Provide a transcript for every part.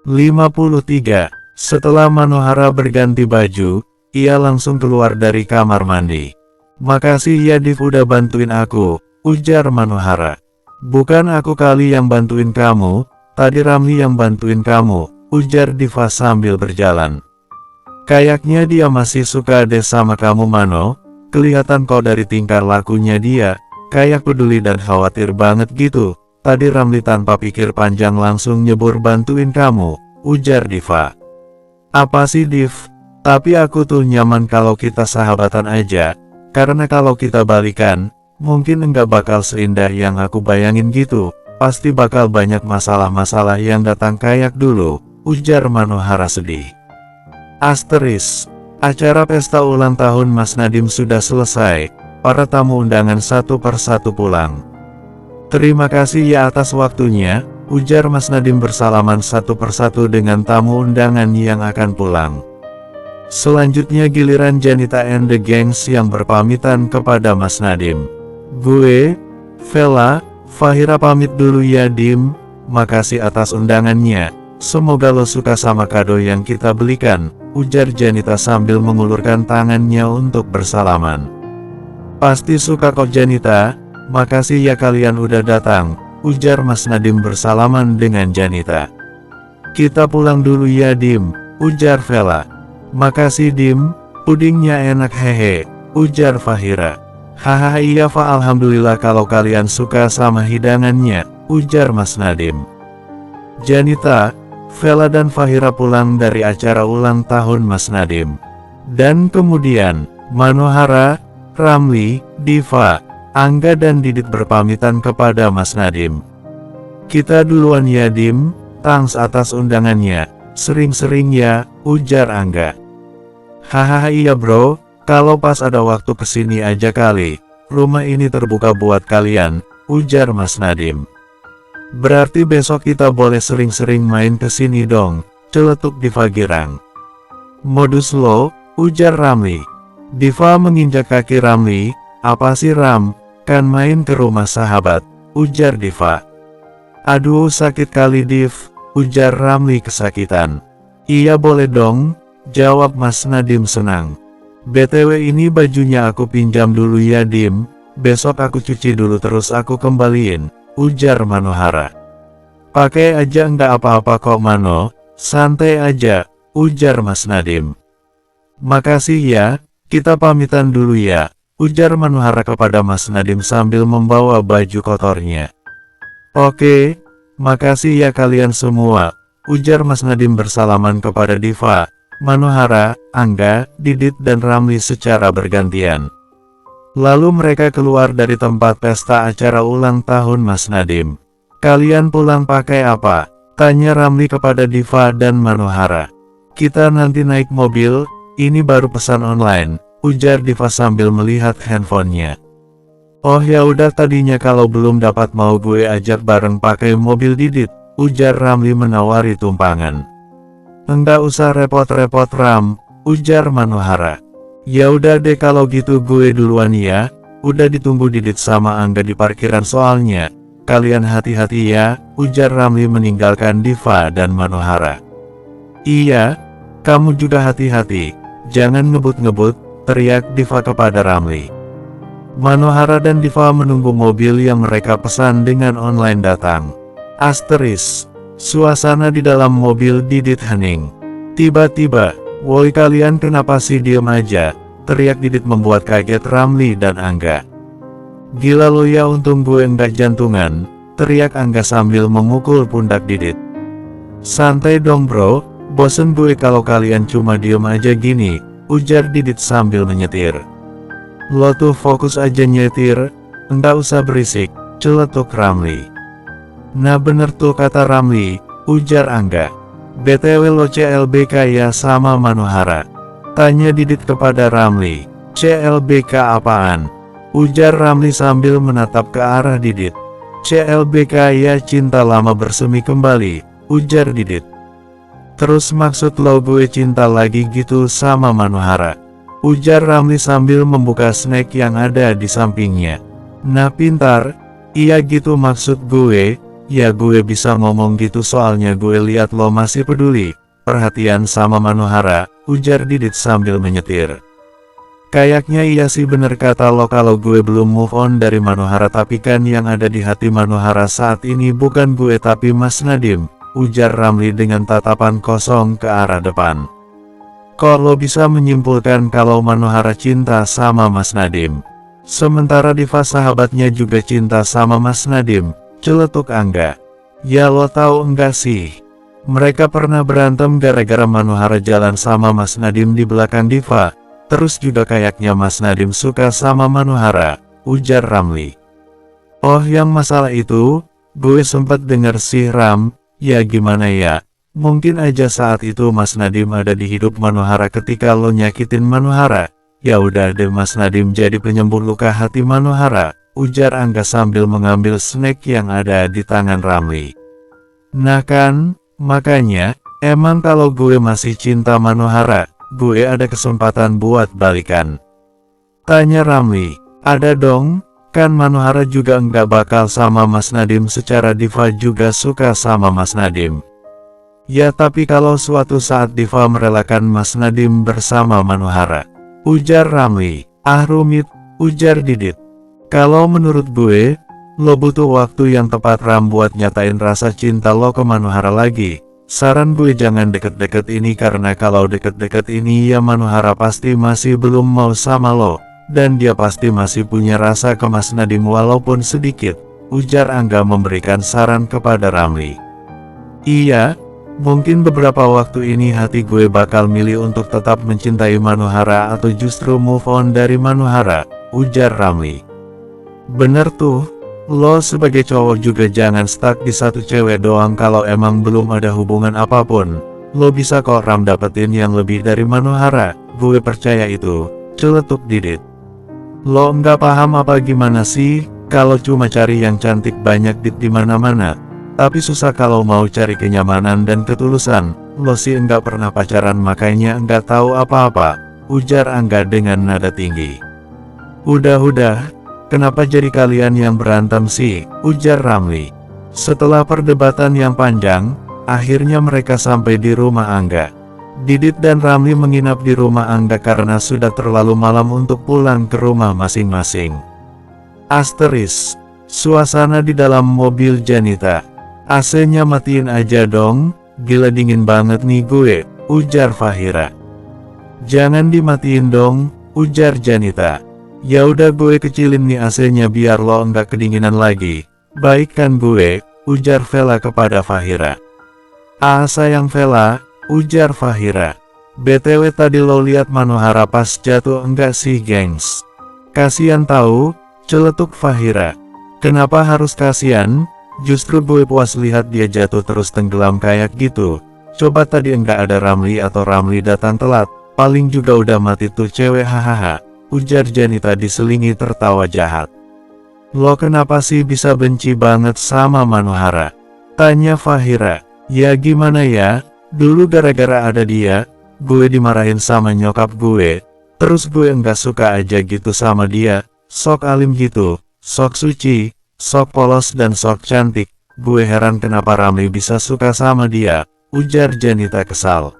53. Setelah Manohara berganti baju, ia langsung keluar dari kamar mandi. "Makasih ya Div udah bantuin aku," ujar Manohara. "Bukan aku kali yang bantuin kamu, tadi Ramli yang bantuin kamu," ujar Diva sambil berjalan. "Kayaknya dia masih suka deh sama kamu Mano, kelihatan kok dari tingkah lakunya dia, kayak peduli dan khawatir banget gitu. Tadi Ramli tanpa pikir panjang langsung nyebur bantuin kamu," ujar Diva. "Apa sih Div? Tapi aku tuh nyaman kalau kita sahabatan aja, karena kalau kita balikan, mungkin enggak bakal seindah yang aku bayangin gitu, pasti bakal banyak masalah-masalah yang datang kayak dulu," ujar Manohara sedih. Asteris. Acara pesta ulang tahun Mas Nadim sudah selesai, para tamu undangan satu persatu pulang. "Terima kasih ya atas waktunya," ujar Mas Nadim bersalaman satu persatu dengan tamu undangan yang akan pulang. Selanjutnya giliran Janita and the Gangs yang berpamitan kepada Mas Nadim. "Gue, Vela, Fahira pamit dulu ya Dim, makasih atas undangannya, semoga lo suka sama kado yang kita belikan," ujar Janita sambil mengulurkan tangannya untuk bersalaman. "Pasti suka kok Janita, makasih ya kalian udah datang," ujar Mas Nadim bersalaman dengan Janita. "Kita pulang dulu ya Dim," ujar Vela. "Makasih Dim, pudingnya enak hehe," ujar Fahira. "Hahaha iya Fa alhamdulillah kalau kalian suka sama hidangannya," ujar Mas Nadim. Janita, Vela dan Fahira pulang dari acara ulang tahun Mas Nadim. Dan kemudian, Manohara, Ramli, Diva, Angga dan Didit berpamitan kepada Mas Nadim. "Kita duluan ya Dim, thanks atas undangannya, sering-sering ya," ujar Angga. "Hahaha iya bro, kalau pas ada waktu kesini aja kali, rumah ini terbuka buat kalian," ujar Mas Nadim. "Berarti besok kita boleh sering-sering main kesini dong," celetuk Diva girang. "Modus lo," ujar Ramli. Diva menginjak kaki Ramli. "Apa sih Ram, kan main ke rumah sahabat," ujar Diva. "Aduh sakit kali Div," ujar Ramli kesakitan. "Iya boleh dong," jawab Mas Nadim senang. "BTW ini bajunya aku pinjam dulu ya Dim, besok aku cuci dulu terus aku kembaliin," ujar Manohara. "Pakai aja nggak apa-apa kok Mano, santai aja," ujar Mas Nadim. "Makasih ya, kita pamitan dulu ya," ujar Manohara kepada Mas Nadim sambil membawa baju kotornya. "Oke, makasih ya kalian semua," ujar Mas Nadim bersalaman kepada Diva, Manohara, Angga, Didit dan Ramli secara bergantian. Lalu mereka keluar dari tempat pesta acara ulang tahun Mas Nadim. "Kalian pulang pakai apa?" tanya Ramli kepada Diva dan Manohara. "Kita nanti naik mobil, ini baru pesan online," ujar Diva sambil melihat handphonenya. "Oh ya udah tadinya kalau belum dapat mau gue ajak bareng pakai mobil Didit," ujar Ramli menawari tumpangan. "Enggak usah repot-repot Ram," ujar Manohara. "Ya udah deh kalau gitu gue duluan ya, udah ditunggu Didit sama Angga di parkiran soalnya, kalian hati-hati ya," ujar Ramli meninggalkan Diva dan Manohara. "Iya, kamu juga hati-hati, jangan ngebut-ngebut," teriak Diva kepada Ramli. Manohara dan Diva menunggu mobil yang mereka pesan dengan online datang. Asteris. Suasana di dalam mobil Didit hening. Tiba-tiba, "Woi kalian kenapa sih diem aja?" teriak Didit membuat kaget Ramli dan Angga. "Gila lo ya untung gue enggak jantungan," teriak Angga sambil memukul pundak Didit. "Santai dong bro, bosen gue kalau kalian cuma diem aja gini," ujar Didit sambil menyetir. "Lo tuh fokus aja nyetir, enggak usah berisik," celetuk Ramli. "Nah bener tuh kata Ramli," ujar Angga. "BTW lo CLBK ya sama Manohara?" tanya Didit kepada Ramli. "CLBK apaan?" ujar Ramli sambil menatap ke arah Didit. "CLBK ya cinta lama bersemi kembali," ujar Didit. "Terus maksud lo gue cinta lagi gitu sama Manohara?" ujar Ramli sambil membuka snack yang ada di sampingnya. "Nah pintar, iya gitu maksud gue, Ya gue bisa ngomong gitu soalnya gue lihat lo masih peduli, perhatian sama Manohara, ujar Didit sambil menyetir. Kayaknya iya sih bener kata lo kalau gue belum move on dari Manohara, tapi kan yang ada di hati Manohara saat ini bukan gue tapi Mas Nadiem, ujar Ramli dengan tatapan kosong ke arah depan. Kok lo bisa menyimpulkan kalau Manohara cinta sama Mas Nadiem? Sementara Diva sahabatnya juga cinta sama Mas Nadiem, celetuk Angga. Ya lo tahu enggak sih? Mereka pernah berantem gara-gara Manohara jalan sama Mas Nadiem di belakang Diva. Terus juga kayaknya Mas Nadiem suka sama Manohara, ujar Ramli. Oh yang masalah itu, gue sempat dengar sih Ram, ya gimana ya, mungkin aja saat itu Mas Nadiem ada di hidup Manohara ketika lo nyakitin Manohara. Ya udah deh Mas Nadiem jadi penyembuh luka hati Manohara, ujar Angga sambil mengambil snack yang ada di tangan Ramli. Nah kan, makanya, emang kalau gue masih cinta Manohara, gue ada kesempatan buat balikan. Tanya Ramli. Ada dong, kan Manohara juga enggak bakal sama Mas Nadiem secara Diva juga suka sama Mas Nadiem. Ya tapi kalau suatu saat Diva merelakan Mas Nadiem bersama Manohara, ujar Ramli. Ah rumit, ujar Didit. Kalau menurut gue, lo butuh waktu yang tepat Ram buat nyatain rasa cinta lo ke Manohara lagi. Saran gue jangan deket-deket ini karena kalau deket-deket ini ya Manohara pasti masih belum mau sama lo. Dan dia pasti masih punya rasa ke Mas Nadiem walaupun sedikit, ujar Angga memberikan saran kepada Ramli. Iya, mungkin beberapa waktu ini hati gue bakal milih untuk tetap mencintai Manohara atau justru move on dari Manohara, ujar Ramli. Bener tuh. Lo sebagai cowok juga jangan stuck di satu cewek doang kalau emang belum ada hubungan apapun. Lo bisa kok Ram dapetin yang lebih dari Manohara, gue percaya itu, celetuk Didit. Lo nggak paham apa gimana sih, kalau cuma cari yang cantik banyak di mana-mana. Tapi susah kalau mau cari kenyamanan dan ketulusan. Lo sih nggak pernah pacaran makanya nggak tahu apa-apa, ujar Angga dengan nada tinggi. Udah. Kenapa jadi kalian yang berantem sih? Ujar Ramli. Setelah perdebatan yang panjang, akhirnya mereka sampai di rumah Angga. Didit dan Ramli menginap di rumah Angga karena sudah terlalu malam untuk pulang ke rumah masing-masing. Asteris. Suasana di dalam mobil Janita. AC-nya matiin aja dong, gila dingin banget nih gue, ujar Fahira. Jangan dimatiin dong, ujar Janita. Ya udah gue kecilin nih AC-nya biar lo enggak kedinginan lagi. Baik kan gue, ujar Vela kepada Fahira. Ah sayang Vela, ujar Fahira. BTW tadi lo lihat Manohara pas jatuh enggak sih gengs? Kasian tahu, celetuk Fahira. Kenapa harus kasian? Justru gue puas lihat dia jatuh terus tenggelam kayak gitu. Coba tadi enggak ada Ramli atau Ramli datang telat, paling juga udah mati tuh cewek hahaha. Ujar Janita diselingi tertawa jahat. Lo kenapa sih bisa benci banget sama Manohara? Tanya Fahira. Ya gimana ya, dulu gara-gara ada dia, gue dimarahin sama nyokap gue. Terus gue enggak suka aja gitu sama dia, sok alim gitu, sok suci, sok polos dan sok cantik. Gue heran kenapa Ramli bisa suka sama dia, ujar Janita kesal.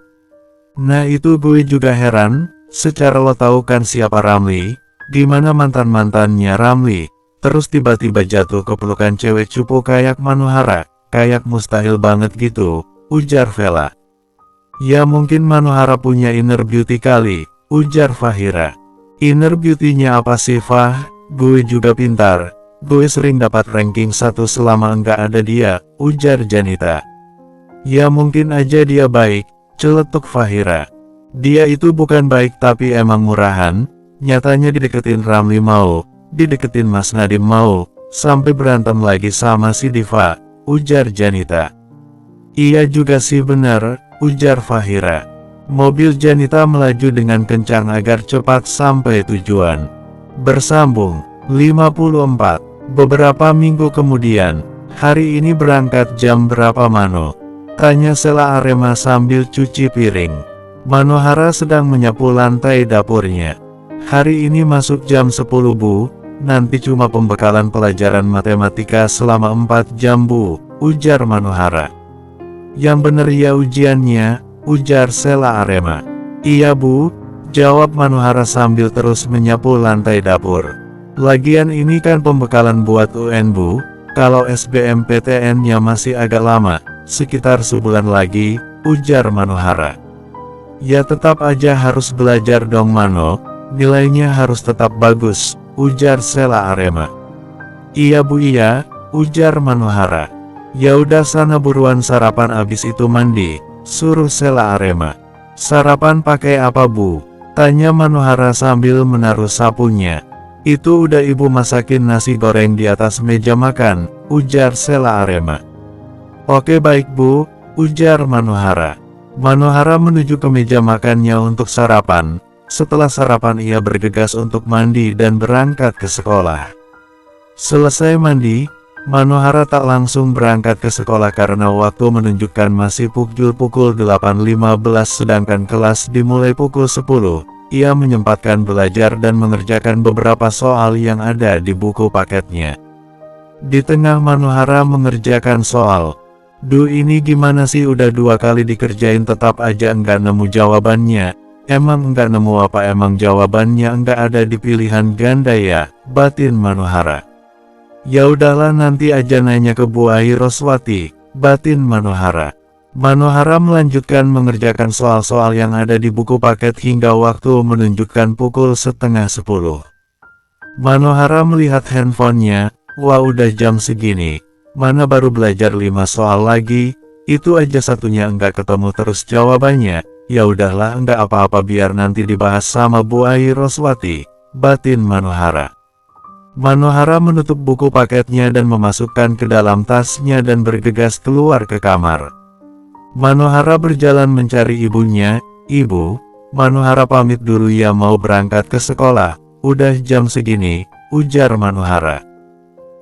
Nah itu gue juga heran. Secara lo tahu kan siapa Ramli, gimana mantan-mantannya Ramli, terus tiba-tiba jatuh ke pelukan cewek cupu kayak Manohara, kayak mustahil banget gitu, ujar Vela. Ya mungkin Manohara punya inner beauty kali, ujar Fahira. Inner beauty-nya apa sih Fah? Gue juga pintar, gue sering dapat ranking 1 selama enggak ada dia, ujar Janita. Ya mungkin aja dia baik, celetuk Fahira. Dia itu bukan baik tapi emang murahan, nyatanya dideketin Ramli mau, dideketin Mas Nadiem mau, sampai berantem lagi sama si Diva, ujar Janita. Iya juga sih benar, ujar Fahira. Mobil Janita melaju dengan kencang agar cepat sampai tujuan. Bersambung, 54. Beberapa minggu kemudian, hari ini berangkat jam berapa Mano? Tanya Sela Arema sambil cuci piring. Manohara sedang menyapu lantai dapurnya. Hari ini masuk jam 10 Bu, nanti cuma pembekalan pelajaran matematika selama 4 jam Bu, ujar Manohara. Yang bener ya ujiannya, ujar Sela Arema. Iya bu, jawab Manohara sambil terus menyapu lantai dapur. Lagian ini kan pembekalan buat UN bu, kalau SBMPTN-nya masih agak lama, sekitar sebulan lagi, ujar Manohara. Ya tetap aja harus belajar dong Mano, nilainya harus tetap bagus, ujar Sela Arema. Iya bu iya, ujar Manohara. Ya udah sana buruan sarapan abis itu mandi, suruh Sela Arema. Sarapan pakai apa bu? Tanya Manohara sambil menaruh sapunya. Itu udah ibu masakin nasi goreng di atas meja makan, ujar Sela Arema. Oke baik bu, ujar Manohara. Manohara menuju ke meja makannya untuk sarapan. Setelah sarapan ia bergegas untuk mandi dan berangkat ke sekolah. Selesai mandi, Manohara tak langsung berangkat ke sekolah karena waktu menunjukkan masih pukul 8.15 sedangkan kelas dimulai pukul 10. Ia menyempatkan belajar dan mengerjakan beberapa soal yang ada di buku paketnya. Di tengah Manohara mengerjakan soal, "Duh ini gimana sih udah 2 kali dikerjain tetap aja enggak nemu jawabannya. Emang enggak nemu apa emang jawabannya enggak ada di pilihan ganda ya?" batin Manohara. "Ya udahlah nanti aja nanya ke Bu Ai Roswati," batin Manohara. Manohara melanjutkan mengerjakan soal-soal yang ada di buku paket hingga waktu menunjukkan pukul 9:30. Manohara melihat handphonenya, wah udah jam segini, mana baru belajar 5 soal lagi, itu aja satunya enggak ketemu terus jawabannya. Ya udahlah enggak apa-apa biar nanti dibahas sama Bu Ai Roswati, batin Manohara. Manohara menutup buku paketnya dan memasukkan ke dalam tasnya dan bergegas keluar ke kamar. Manohara berjalan mencari ibunya. "Ibu," Manohara pamit dulu ya mau berangkat ke sekolah, udah jam segini, ujar Manohara.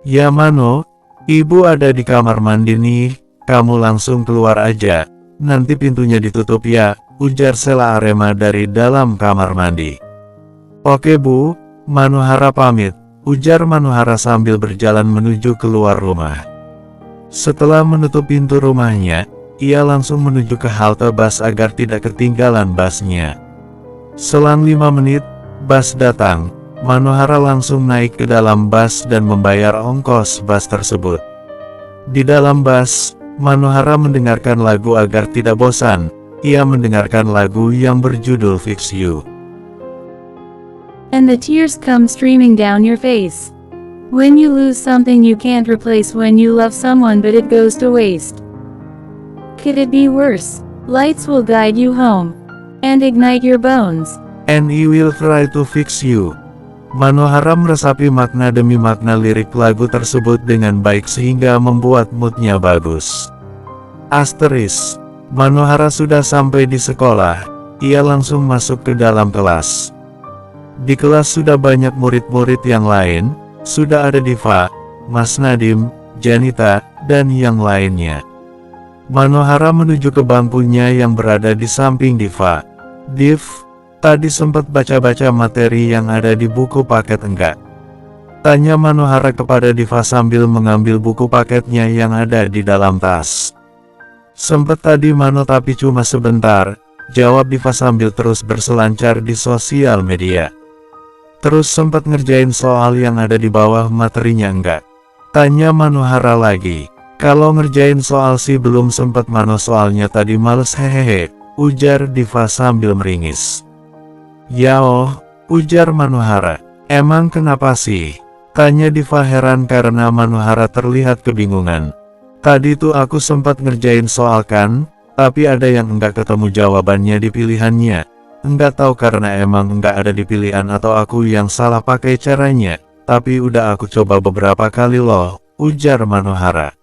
"Ya Mano, ibu ada di kamar mandi nih, kamu langsung keluar aja, nanti pintunya ditutup ya," ujar Sela Arema dari dalam kamar mandi. "Oke bu," Manohara pamit, ujar Manohara sambil berjalan menuju keluar rumah. Setelah menutup pintu rumahnya, ia langsung menuju ke halte bus agar tidak ketinggalan busnya. Selang 5 menit, bus datang. Manohara langsung naik ke dalam bus dan membayar ongkos bus tersebut. Di dalam bus, Manohara mendengarkan lagu agar tidak bosan. Ia mendengarkan lagu yang berjudul Fix You. And the tears come streaming down your face. When you lose something you can't replace, when you love someone but it goes to waste. Could it be worse? Lights will guide you home and ignite your bones. And he will try to fix you. Manohara meresapi makna demi makna lirik lagu tersebut dengan baik sehingga membuat moodnya bagus. Asteris. Manohara sudah sampai di sekolah. Ia langsung masuk ke dalam kelas. Di kelas sudah banyak murid-murid yang lain. Sudah ada Diva, Mas Nadim, Janita, dan yang lainnya. Manohara menuju ke bangkunya yang berada di samping Diva. "Div, tadi sempat baca-baca materi yang ada di buku paket enggak?" tanya Manohara kepada Diva sambil mengambil buku paketnya yang ada di dalam tas. "Sempet tadi Mano tapi cuma sebentar," jawab Diva sambil terus berselancar di sosial media. "Terus sempat ngerjain soal yang ada di bawah materinya enggak?" tanya Manohara lagi. "Kalau ngerjain soal sih belum sempat Mano soalnya tadi males hehehe," ujar Diva sambil meringis. "Ya oh," ujar Manohara. "Emang kenapa sih?" tanya Diva heran karena Manohara terlihat kebingungan. "Tadi tuh aku sempat ngerjain soal kan, tapi ada yang enggak ketemu jawabannya di pilihannya. Enggak tahu karena emang enggak ada di pilihan atau aku yang salah pakai caranya, tapi udah aku coba beberapa kali loh," ujar Manohara.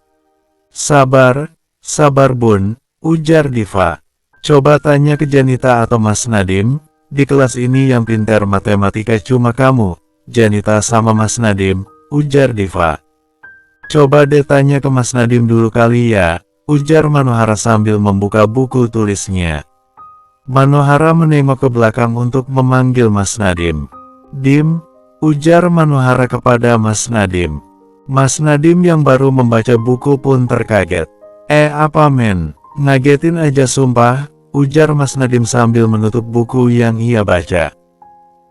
"Sabar, sabar bun," ujar Diva. "Coba tanya ke Janita atau Mas Nadim, di kelas ini yang pintar matematika cuma kamu, Janita sama Mas Nadim," ujar Diva. "Coba deh tanya ke Mas Nadim dulu kali ya," ujar Manohara sambil membuka buku tulisnya. Manohara menengok ke belakang untuk memanggil Mas Nadim. "Dim," ujar Manohara kepada Mas Nadim. Mas Nadim yang baru membaca buku pun terkaget. Apa men? Ngagetin aja sumpah, ujar Mas Nadim sambil menutup buku yang ia baca.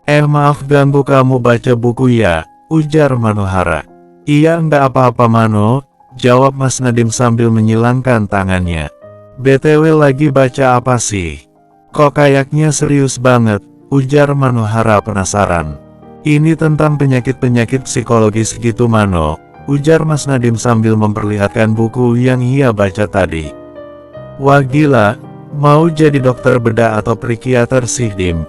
Maaf ganggu kamu baca buku ya, ujar Manohara. Iya enggak apa-apa Mano, jawab Mas Nadim sambil menyilangkan tangannya. BTW lagi baca apa sih? Kok kayaknya serius banget, ujar Manohara penasaran. Ini tentang penyakit-penyakit psikologis gitu Mano, ujar Mas Nadim sambil memperlihatkan buku yang ia baca tadi. Wah gila, mau jadi dokter bedah atau psikiater sih Dim?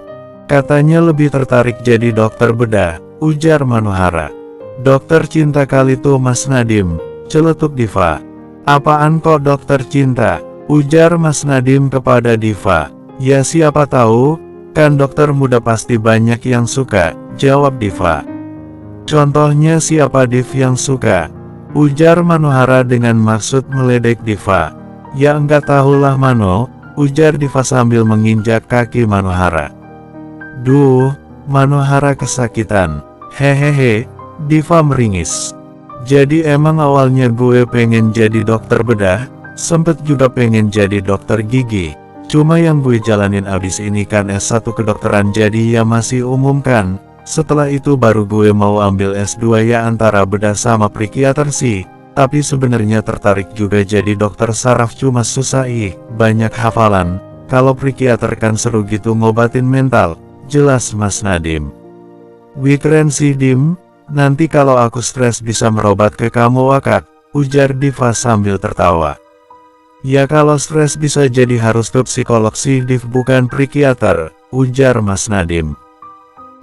Katanya lebih tertarik jadi dokter bedah, ujar Manohara. Dokter cinta kali tuh Mas Nadim, celetuk Diva. Apaan kok dokter cinta? Ujar Mas Nadim kepada Diva. Ya siapa tahu, kan dokter muda pasti banyak yang suka, jawab Diva. Contohnya siapa Div yang suka? Ujar Manohara dengan maksud meledek Diva. Ya enggak tahulah Mano, ujar Diva sambil menginjak kaki Manohara. Duh, Manohara kesakitan. Hehehe, Diva meringis. Jadi emang awalnya gue pengen jadi dokter bedah, sempet juga pengen jadi dokter gigi. Cuma yang gue jalanin abis ini kan S1 kedokteran jadi ya masih umum kan. Setelah itu baru gue mau ambil S2 ya antara bedah sama psikiater sih. Tapi sebenarnya tertarik juga jadi dokter saraf cuma susah banyak hafalan. Kalau psikiater kan seru gitu ngobatin mental, jelas Mas Nadim. Wih keren sih Dim, nanti kalau aku stres bisa merobat ke kamu wakak, ujar Diva sambil tertawa. Ya kalau stres bisa jadi harus ke psikolog sih Div bukan psikiater, ujar Mas Nadim.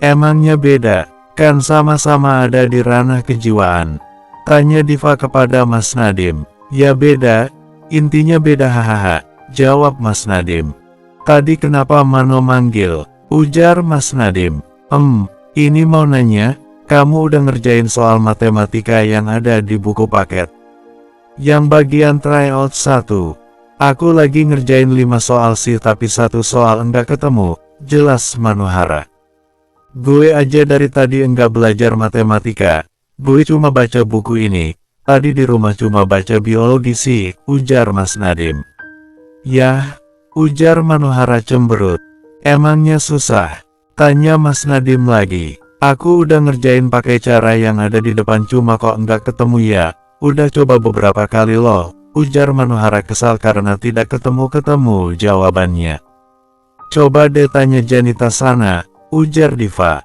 Emangnya beda, kan sama-sama ada di ranah kejiwaan, tanya Diva kepada Mas Nadim. Ya beda, intinya beda hahaha, jawab Mas Nadim. Tadi kenapa Mano manggil, ujar Mas Nadim. Ini mau nanya, kamu udah ngerjain soal matematika yang ada di buku paket? Yang bagian tryout 1. Aku lagi ngerjain 5 soal sih tapi 1 soal enggak ketemu, jelas Manohara. Gue aja dari tadi enggak belajar matematika, gue cuma baca buku ini, tadi di rumah cuma baca biologi sih, ujar Mas Nadim. Yah, ujar Manohara cemberut. Emangnya susah? Tanya Mas Nadim lagi. Aku udah ngerjain pakai cara yang ada di depan cuma kok enggak ketemu ya. Udah coba beberapa kali loh, ujar Manohara kesal karena tidak ketemu-ketemu jawabannya. Coba deh tanya Janita sana, ujar Diva.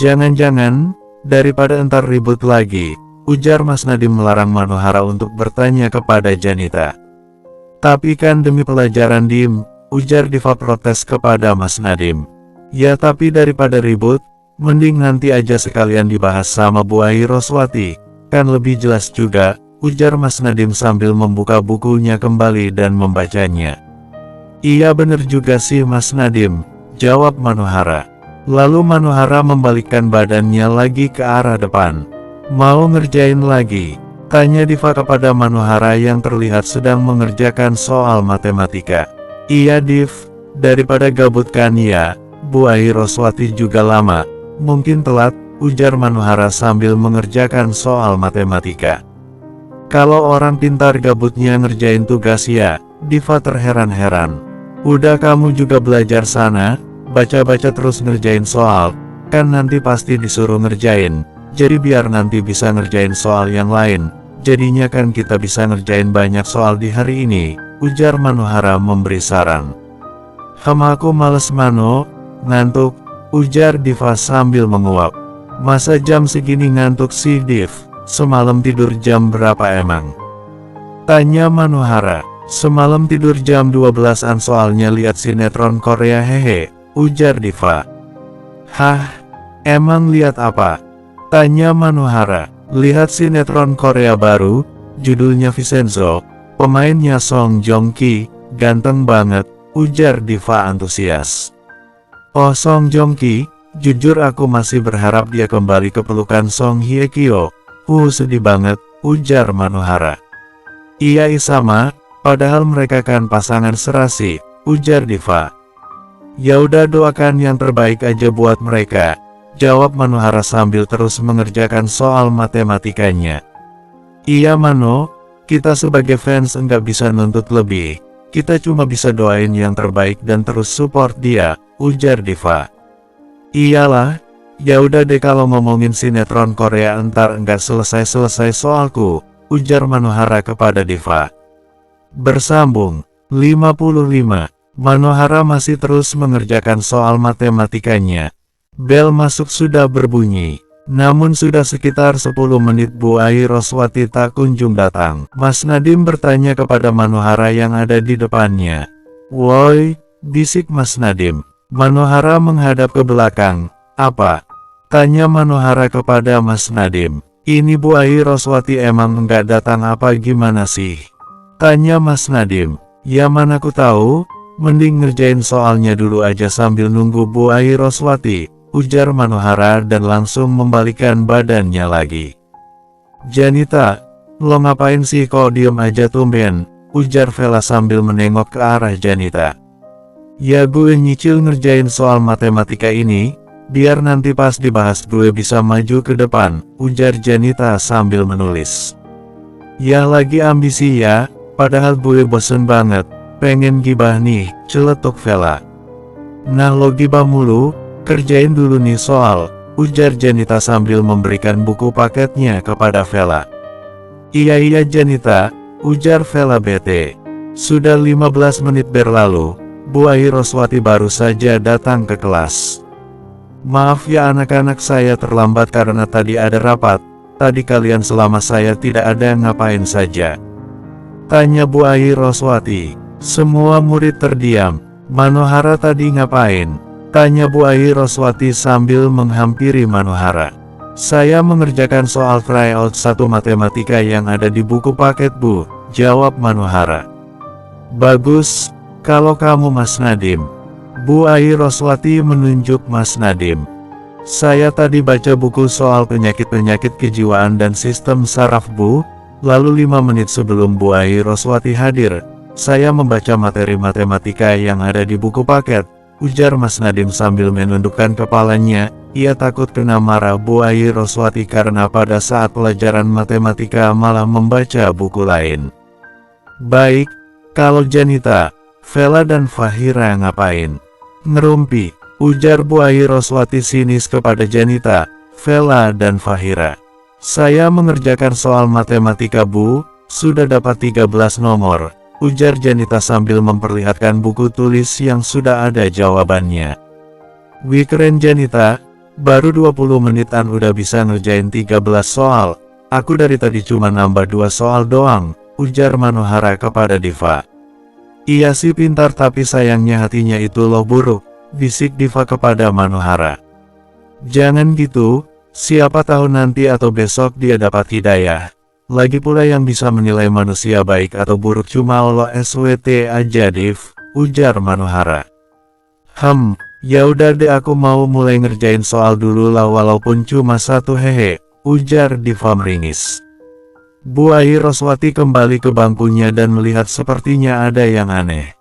Jangan-jangan, daripada entar ribut lagi, ujar Mas Nadim melarang Manohara untuk bertanya kepada Janita. Tapi kan demi pelajaran Dim, ujar Diva protes kepada Mas Nadim. Ya tapi daripada ribut, mending nanti aja sekalian dibahas sama Bu Roswati. Kan lebih jelas juga, ujar Mas Nadim sambil membuka bukunya kembali dan membacanya. Iya bener juga sih Mas Nadim, jawab Manohara. Lalu Manohara membalikkan badannya lagi ke arah depan. Mau ngerjain lagi? Tanya Diva kepada Manohara yang terlihat sedang mengerjakan soal matematika. Iya Div, daripada gabut kan ya, Bu Roswati juga lama, mungkin telat, ujar Manohara sambil mengerjakan soal matematika. Kalau orang pintar gabutnya ngerjain tugas ya, Diva terheran-heran. Udah kamu juga belajar sana, baca-baca terus ngerjain soal, kan nanti pasti disuruh ngerjain, jadi biar nanti bisa ngerjain soal yang lain, jadinya kan kita bisa ngerjain banyak soal di hari ini, ujar Manohara memberi saran. Aku males Mano, ngantuk, ujar Diva sambil menguap. Masa jam segini ngantuk sih Div, semalam tidur jam berapa emang? Tanya Manohara. Semalam tidur jam 12-an soalnya lihat sinetron Korea hehe, ujar Diva. Hah? Emang lihat apa? Tanya Manohara. Lihat sinetron Korea baru, judulnya Vincenzo, pemainnya Song Joong Ki, ganteng banget, ujar Diva antusias. Oh Song Joong Ki? Jujur aku masih berharap dia kembali ke pelukan Song Hye Kyo. Sedih banget, ujar Manohara. Iya sama, padahal mereka kan pasangan serasi, ujar Diva. Ya udah doakan yang terbaik aja buat mereka, jawab Manohara sambil terus mengerjakan soal matematikanya. Iya Mano, kita sebagai fans enggak bisa nuntut lebih. Kita cuma bisa doain yang terbaik dan terus support dia, ujar Diva. Iyalah, ya udah deh kalau ngomongin sinetron Korea entar enggak selesai-selesai soalku, ujar Manohara kepada Diva. Bersambung, 55. Manohara masih terus mengerjakan soal matematikanya. Bel masuk sudah berbunyi. Namun sudah sekitar 10 menit Bu Ai Roswati tak kunjung datang. Mas Nadim bertanya kepada Manohara yang ada di depannya. Woi, bisik Mas Nadim. Manohara menghadap ke belakang. Apa? Tanya Manohara kepada Mas Nadim. Ini Bu Ai Roswati emang enggak datang apa gimana sih? Tanya Mas Nadim. Ya mana ku tahu, mending ngerjain soalnya dulu aja sambil nunggu Bu Ai Roswati, ujar Manohara dan langsung membalikan badannya lagi. Janita, lo ngapain sih kok diem aja tumben, ujar Vela sambil menengok ke arah Janita. Ya gue nyicil ngerjain soal matematika ini, biar nanti pas dibahas gue bisa maju ke depan, ujar Janita sambil menulis. Ya lagi ambisi ya, padahal gue bosen banget. Pengen gibah nih, celetuk Vela. Nah lo gibah mulu, kerjain dulu nih soal, ujar Janita sambil memberikan buku paketnya kepada Vela. Iya Janita, ujar Vela bete. Sudah 15 menit berlalu, Bu Ai Roswati baru saja datang ke kelas. Maaf ya anak-anak saya terlambat karena tadi ada rapat, tadi kalian selama saya tidak ada ngapain saja? Tanya Bu Ai Roswati. Semua murid terdiam. Manohara tadi ngapain? Tanya Bu Ai Roswati sambil menghampiri Manohara. Saya mengerjakan soal tryout 1 matematika yang ada di buku paket Bu, jawab Manohara. Bagus, kalau kamu Mas Nadim. Bu Ai Roswati menunjuk Mas Nadim. Saya tadi baca buku soal penyakit-penyakit kejiwaan dan sistem saraf Bu, lalu 5 menit sebelum Bu Ai Roswati hadir. Saya membaca materi matematika yang ada di buku paket, ujar Mas Nadim sambil menundukkan kepalanya. Ia takut kena marah Bu Ai Roswati karena pada saat pelajaran matematika malah membaca buku lain. Baik, kalau Janita, Vela dan Fahira ngapain? Ngerumpi, ujar Bu Ai Roswati sinis kepada Janita, Vela dan Fahira. Saya mengerjakan soal matematika Bu, sudah dapat 13 nomor. Ujar Janita sambil memperlihatkan buku tulis yang sudah ada jawabannya. Wih keren Janita, baru 20 menitan udah bisa ngerjain 13 soal. Aku dari tadi cuma nambah 2 soal doang, ujar Manohara kepada Diva. Iya sih pintar tapi sayangnya hatinya itu loh buruk, bisik Diva kepada Manohara. Jangan gitu, siapa tahu nanti atau besok dia dapat hidayah. Lagi pula yang bisa menilai manusia baik atau buruk cuma Allah SWT aja Div, ujar Manohara. Ya udah deh aku mau mulai ngerjain soal dulu lah walaupun cuma 1 hehe, ujar Diva meringis. Bu Ai Roswati kembali ke bangkunya dan melihat sepertinya ada yang aneh.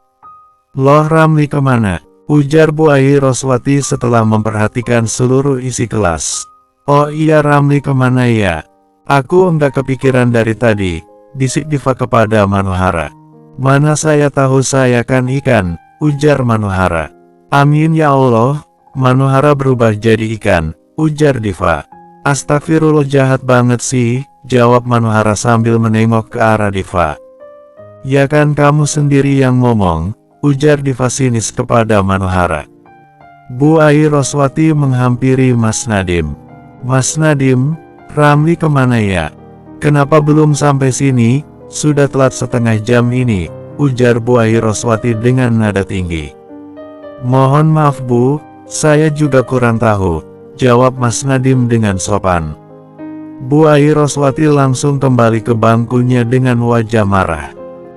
Loh Ramli kemana? Ujar Bu Ai Roswati setelah memperhatikan seluruh isi kelas. Oh iya Ramli kemana ya? Aku enggak kepikiran dari tadi, bisik Diva kepada Manohara. Mana saya tahu saya kan ikan, ujar Manohara. Amin ya Allah, Manohara berubah jadi ikan, ujar Diva. Astagfirullah jahat banget sih, jawab Manohara sambil menengok ke arah Diva. Ya kan kamu sendiri yang ngomong, ujar Diva sinis kepada Manohara. Bu Ai Roswati menghampiri Mas Nadim. Mas Nadim, Ramli kemana ya? Kenapa belum sampai sini? Sudah telat setengah jam ini, ujar Bu Ai Roswati dengan nada tinggi. Mohon maaf Bu, saya juga kurang tahu, jawab Mas Nadim dengan sopan. Bu Ai Roswati langsung kembali ke bangkunya dengan wajah marah.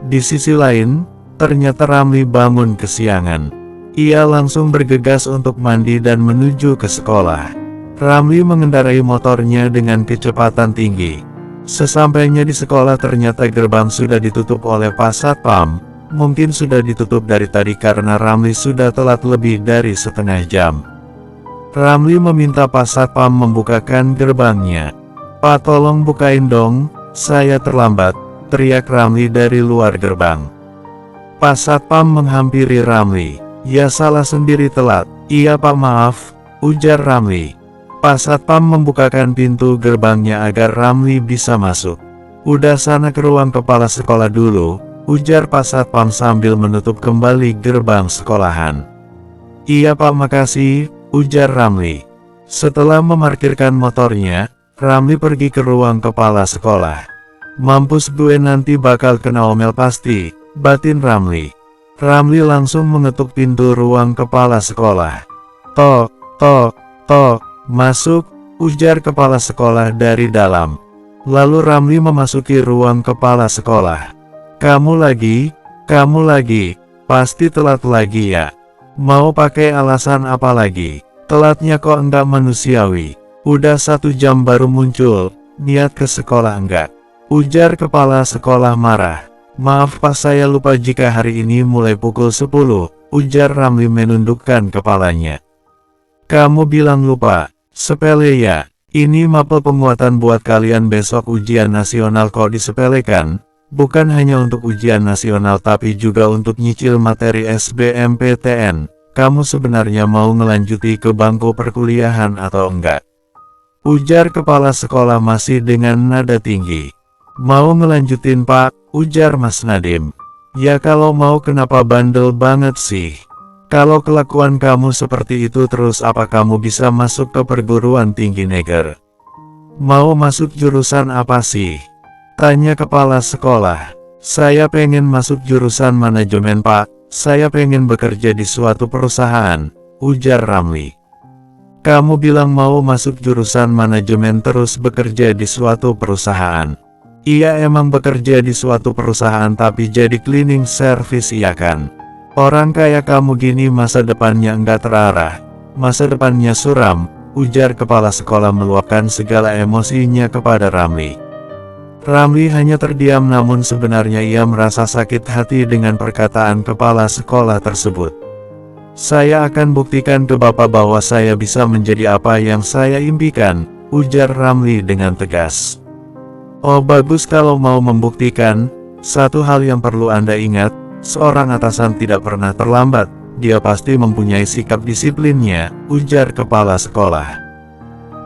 Di sisi lain, ternyata Ramli bangun kesiangan. Ia langsung bergegas untuk mandi dan menuju ke sekolah. Ramli mengendarai motornya dengan kecepatan tinggi. Sesampainya di sekolah ternyata gerbang sudah ditutup oleh Pak Satpam. Mungkin sudah ditutup dari tadi karena Ramli sudah telat lebih dari setengah jam. Ramli meminta Pak Satpam membukakan gerbangnya. Pak tolong bukain dong, saya terlambat, teriak Ramli dari luar gerbang. Pak Satpam menghampiri Ramli. Ya salah sendiri telat. Iya Pak maaf, ujar Ramli. Pak Satpam membukakan pintu gerbangnya agar Ramli bisa masuk. Udah sana ke ruang kepala sekolah dulu, ujar Pak Satpam sambil menutup kembali gerbang sekolahan. Iya Pak makasih, ujar Ramli. Setelah memarkirkan motornya, Ramli pergi ke ruang kepala sekolah. Mampus gue nanti bakal kena omel pasti, batin Ramli. Ramli langsung mengetuk pintu ruang kepala sekolah. Tok, tok, tok, masuk, ujar kepala sekolah dari dalam. Lalu Ramli memasuki ruang kepala sekolah. Kamu lagi, pasti telat lagi ya. Mau pakai alasan apa lagi? Telatnya kok enggak manusiawi. Udah 1 jam baru muncul, niat ke sekolah enggak? Ujar kepala sekolah marah. Maaf Pak saya lupa jika hari ini mulai pukul 10, ujar Ramli menundukkan kepalanya. Kamu bilang lupa, sepele ya, ini mapel penguatan buat kalian besok ujian nasional kok disepelekan, bukan hanya untuk ujian nasional tapi juga untuk nyicil materi SBMPTN, kamu sebenarnya mau ngelanjuti ke bangku perkuliahan atau enggak? Ujar kepala sekolah masih dengan nada tinggi. Mau ngelanjutin Pak, ujar Mas Nadim. Ya kalau mau kenapa bandel banget sih? Kalau kelakuan kamu seperti itu terus apa kamu bisa masuk ke perguruan tinggi negeri? Mau masuk jurusan apa sih? Tanya kepala sekolah. Saya pengen masuk jurusan manajemen Pak, saya pengen bekerja di suatu perusahaan, ujar Ramli. Kamu bilang mau masuk jurusan manajemen terus bekerja di suatu perusahaan. Iya emang bekerja di suatu perusahaan tapi jadi cleaning service iya kan? Orang kayak kamu gini masa depannya enggak terarah, masa depannya suram, ujar kepala sekolah meluapkan segala emosinya kepada Ramli. Ramli hanya terdiam namun sebenarnya ia merasa sakit hati dengan perkataan kepala sekolah tersebut. Saya akan buktikan ke Bapak bahwa saya bisa menjadi apa yang saya impikan, ujar Ramli dengan tegas. Oh bagus kalau mau membuktikan, satu hal yang perlu Anda ingat, seorang atasan tidak pernah terlambat, dia pasti mempunyai sikap disiplinnya, ujar kepala sekolah.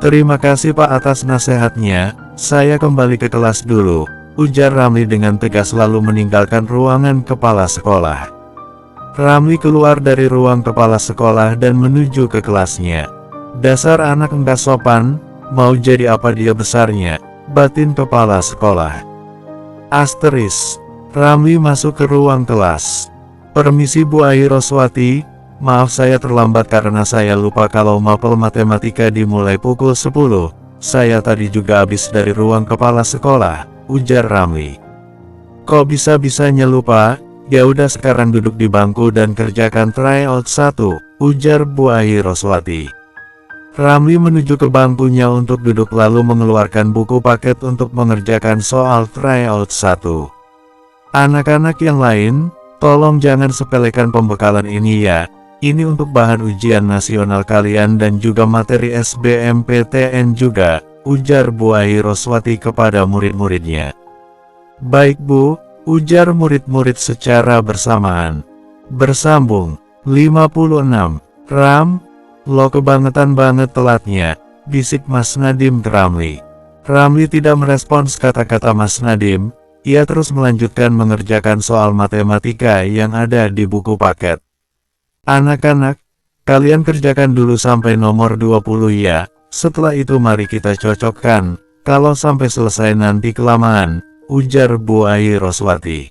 Terima kasih Pak atas nasihatnya, saya kembali ke kelas dulu, ujar Ramli dengan tegas lalu meninggalkan ruangan kepala sekolah. Ramli keluar dari ruang kepala sekolah dan menuju ke kelasnya. Dasar anak enggak sopan, mau jadi apa dia besarnya, batin kepala sekolah. Asteris. Ramli masuk ke ruang kelas. Permisi Bu Ai Roswati, maaf saya terlambat karena saya lupa kalau mapel matematika dimulai pukul 10. Saya tadi juga habis dari ruang kepala sekolah, ujar Ramli. Kok bisa-bisanya lupa? Ya udah sekarang duduk di bangku dan kerjakan tryout 1, ujar Bu Ai Roswati. Ramli menuju ke bangkunya untuk duduk lalu mengeluarkan buku paket untuk mengerjakan soal tryout 1. Anak-anak yang lain, tolong jangan sepelekan pembekalan ini ya, ini untuk bahan ujian nasional kalian dan juga materi SBMPTN juga, ujar Bu Ai Roswati kepada murid-muridnya. Baik Bu, ujar murid-murid secara bersamaan. Bersambung, 56, Ram, lo kebangetan banget telatnya, bisik Mas Nadim ke Ramli. Ramli tidak merespons kata-kata Mas Nadim, ia terus melanjutkan mengerjakan soal matematika yang ada di buku paket. Anak-anak, kalian kerjakan dulu sampai nomor 20 ya, setelah itu mari kita cocokkan, kalau sampai selesai nanti kelamaan, ujar Bu Ai Roswati.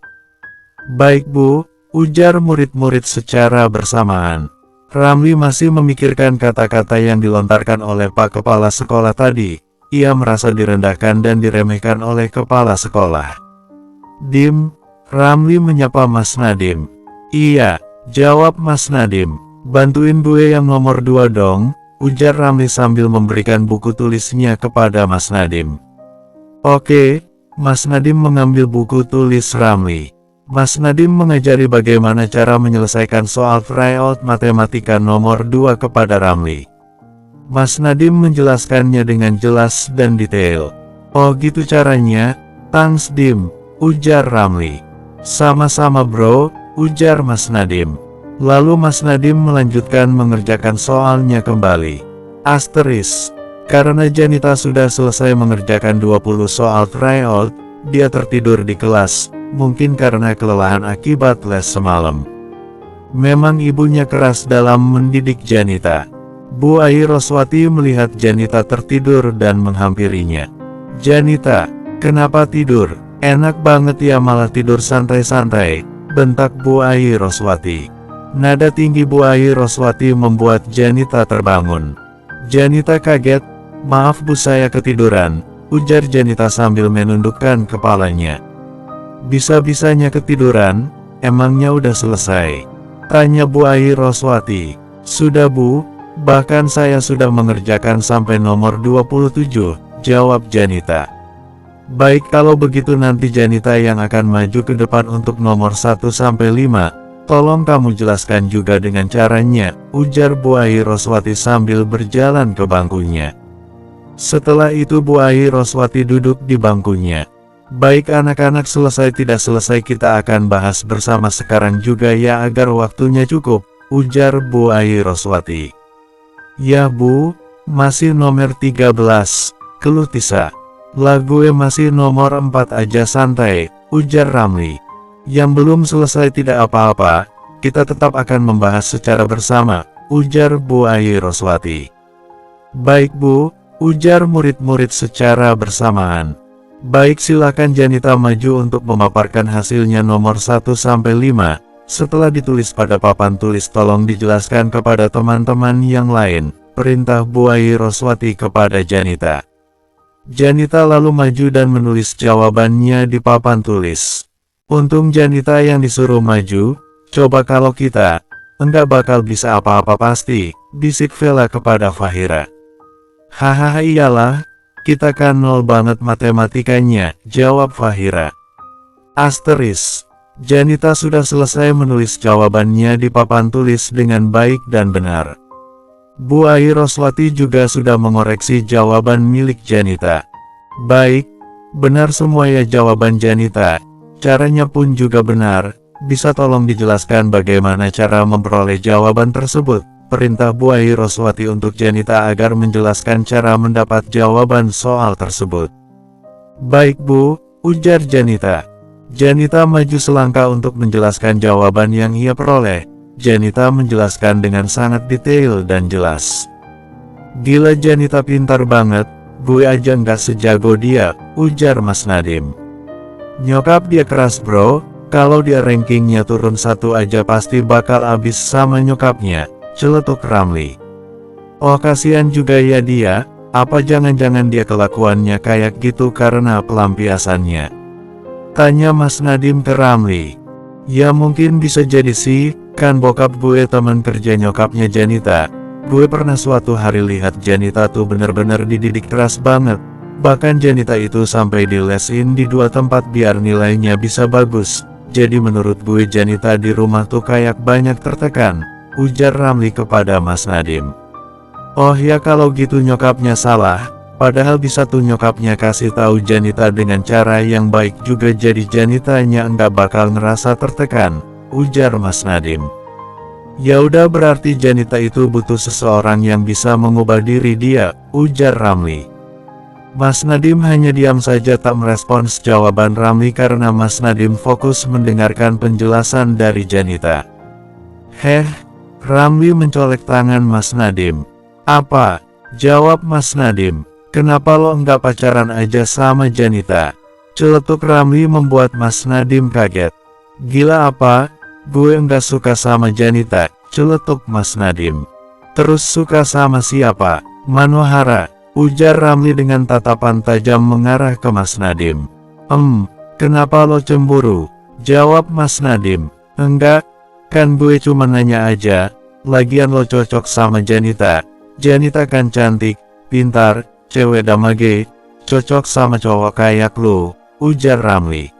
Baik Bu, ujar murid-murid secara bersamaan. Ramli masih memikirkan kata-kata yang dilontarkan oleh Pak Kepala Sekolah tadi. Ia merasa direndahkan dan diremehkan oleh Kepala Sekolah. Dim, Ramli menyapa Mas Nadim. Iya, jawab Mas Nadim. Bantuin gue yang nomor 2 dong, ujar Ramli sambil memberikan buku tulisnya kepada Mas Nadim. Oke, Mas Nadim mengambil buku tulis Ramli. Mas Nadim mengajari bagaimana cara menyelesaikan soal tryout matematika nomor 2 kepada Ramli. Mas Nadim menjelaskannya dengan jelas dan detail. Oh gitu caranya, Thanks Dim, ujar Ramli. Sama-sama bro, ujar Mas Nadim. Lalu Mas Nadim melanjutkan mengerjakan soalnya kembali. Asteris. Karena Janita sudah selesai mengerjakan 20 soal tryout, dia tertidur di kelas, mungkin karena kelelahan akibat les semalam. Memang ibunya keras dalam mendidik Janita. Bu Ai Roswati melihat Janita tertidur dan menghampirinya. Janita, kenapa tidur? Enak banget ya malah tidur santai-santai, bentak Bu Ai Roswati. Nada tinggi Bu Ai Roswati membuat Janita terbangun. Janita kaget. Maaf Bu saya ketiduran, ujar Janita sambil menundukkan kepalanya. Bisa-bisanya ketiduran, emangnya udah selesai? Tanya Bu Ai Roswati. Sudah Bu, bahkan saya sudah mengerjakan sampai nomor 27, jawab Janita. Baik kalau begitu nanti Janita yang akan maju ke depan untuk nomor 1 sampai 5. Tolong kamu jelaskan juga dengan caranya, ujar Bu Ai Roswati sambil berjalan ke bangkunya. Setelah itu Bu Ai Roswati duduk di bangkunya. Baik anak-anak selesai tidak selesai kita akan bahas bersama sekarang juga ya agar waktunya cukup, ujar Bu Ai Roswati. Ya Bu, masih nomor 13, keluh Tisa. Lah gue masih nomor 4 aja santai, ujar Ramli. Yang belum selesai tidak apa-apa, kita tetap akan membahas secara bersama, ujar Bu Ai Roswati. Baik Bu, ujar murid-murid secara bersamaan. Baik silakan Janita maju untuk memaparkan hasilnya nomor 1 sampai 5. Setelah ditulis pada papan tulis tolong dijelaskan kepada teman-teman yang lain, perintah Bu Ai Roswati kepada Janita. Janita lalu maju dan menulis jawabannya di papan tulis. Untung Janita yang disuruh maju, coba kalau kita, enggak bakal bisa apa-apa pasti, bisik Vela kepada Fahira. Hahaha iyalah, kita kan nol banget matematikanya, jawab Fahira. Asteris. Janita sudah selesai menulis jawabannya di papan tulis dengan baik dan benar. Bu Ai Roswati juga sudah mengoreksi jawaban milik Janita. Baik, benar semua ya jawaban Janita, caranya pun juga benar, bisa tolong dijelaskan bagaimana cara memperoleh jawaban tersebut. Perintah Bu Ai Roswati untuk Janita agar menjelaskan cara mendapat jawaban soal tersebut. Baik Bu, ujar Janita. Janita maju selangkah untuk menjelaskan jawaban yang ia peroleh. Janita menjelaskan dengan sangat detail dan jelas. Gila Janita pintar banget, gue aja nggak sejago dia, ujar Mas Nadim. Nyokap dia keras bro, kalau dia rankingnya turun 1 aja pasti bakal abis sama nyokapnya. Celetuk Ramli. Oh kasihan juga ya dia, apa jangan-jangan dia kelakuannya kayak gitu karena pelampiasannya? Tanya Mas Nadim ke Ramli. Ya mungkin bisa jadi sih, kan bokap gue teman kerja nyokapnya Janita. Gue pernah suatu hari lihat Janita tuh bener-bener dididik keras banget. Bahkan Janita itu sampai dilesin di 2 tempat biar nilainya bisa bagus. Jadi menurut gue Janita di rumah tuh kayak banyak tertekan, ujar Ramli kepada Mas Nadim. Oh ya kalau gitu nyokapnya salah, padahal bisa tuh nyokapnya kasih tahu Janita dengan cara yang baik juga jadi Janitanya enggak bakal ngerasa tertekan, ujar Mas Nadim. Ya udah berarti Janita itu butuh seseorang yang bisa mengubah diri dia, ujar Ramli. Mas Nadim hanya diam saja tak merespons jawaban Ramli karena Mas Nadim fokus mendengarkan penjelasan dari Janita. Heh. Ramli mencolek tangan Mas Nadim. Apa? Jawab Mas Nadim. Kenapa lo enggak pacaran aja sama Janita? Celetuk Ramli membuat Mas Nadim kaget. Gila apa? Gue enggak suka sama Janita, celetuk Mas Nadim. Terus suka sama siapa? Manohara, ujar Ramli dengan tatapan tajam mengarah ke Mas Nadim. Kenapa lo cemburu? Jawab Mas Nadim. Enggak. Kan gue cuma nanya aja, lagian lo cocok sama Janita. Janita kan cantik, pintar, cewek damage, cocok sama cowok kayak lo, ujar Ramli.